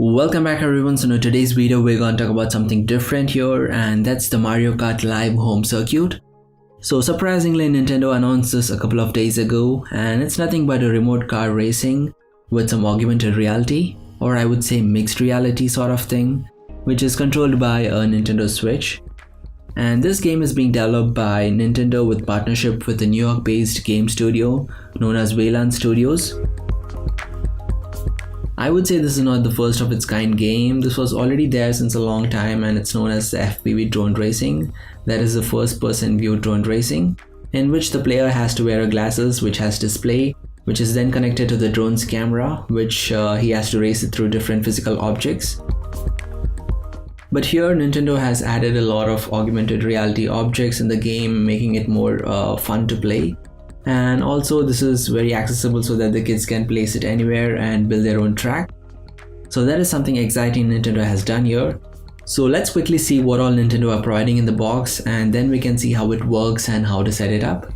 Welcome back everyone. So in today's video we're going to talk about something different here, and that's the Mario Kart Live Home Circuit. So surprisingly, Nintendo announced this a couple of days ago, and it's nothing but a remote car racing with some augmented reality, or I would say mixed reality sort of thing, which is controlled by a Nintendo Switch. And this game is being developed by Nintendo with partnership with the New York based game studio known as Velan Studios. I would say this is not the first of its kind game. This was already there since a long time, and it's known as the FPV Drone Racing. That is the first person view drone racing, in which the player has to wear glasses which has display, which is then connected to the drone's camera, which he has to race it through different physical objects. But here Nintendo has added a lot of augmented reality objects in the game, making it more fun to play. And also this is very accessible so that the kids can place it anywhere and build their own track. So that is something exciting Nintendo has done here. So let's quickly see what all Nintendo are providing in the box, and then we can see how it works and how to set it up.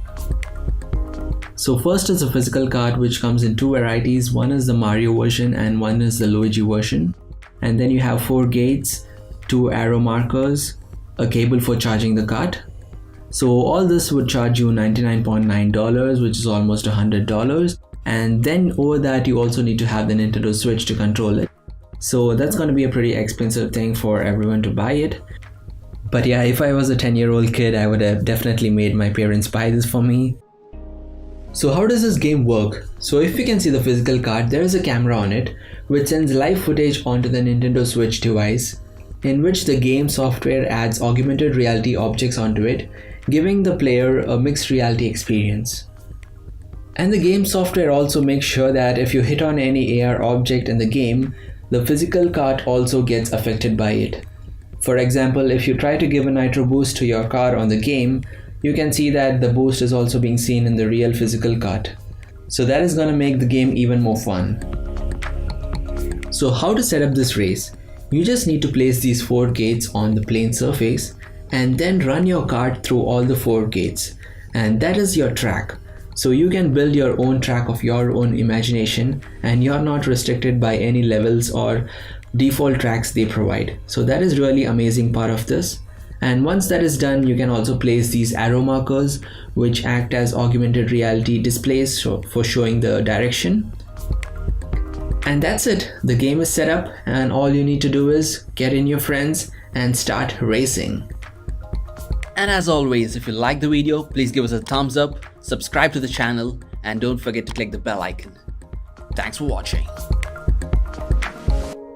So first is a physical card which comes in two varieties. One is the Mario version and one is the Luigi version. And then you have 4 gates, 2 arrow markers, a cable for charging the cart. So all this would charge you $99.9, which is almost $100, and then over that you also need to have the Nintendo Switch to control it. So that's going to be a pretty expensive thing for everyone to buy it. But yeah, if I was a 10-year-old kid, I would have definitely made my parents buy this for me. So how does this game work? So if you can see the physical card, there is a camera on it which sends live footage onto the Nintendo Switch device, in which the game software adds augmented reality objects onto it, giving the player a mixed reality experience. And the game software also makes sure that if you hit on any AR object in the game, the physical cart also gets affected by it. For example, if you try to give a nitro boost to your car on the game, you can see that the boost is also being seen in the real physical cart. So that is going to make the game even more fun. So how to set up this race? You just need to place these 4 gates on the plane surface and then run your cart through all the 4 gates, and that is your track. So you can build your own track of your own imagination, and you're not restricted by any levels or default tracks they provide. So that is really amazing part of this. And once that is done, you can also place these arrow markers which act as augmented reality displays for showing the direction. And that's it. The game is set up, and all you need to do is get in your friends and start racing. And as always, if you like the video, please give us a thumbs up, subscribe to the channel, and don't forget to click the bell icon. Thanks for watching.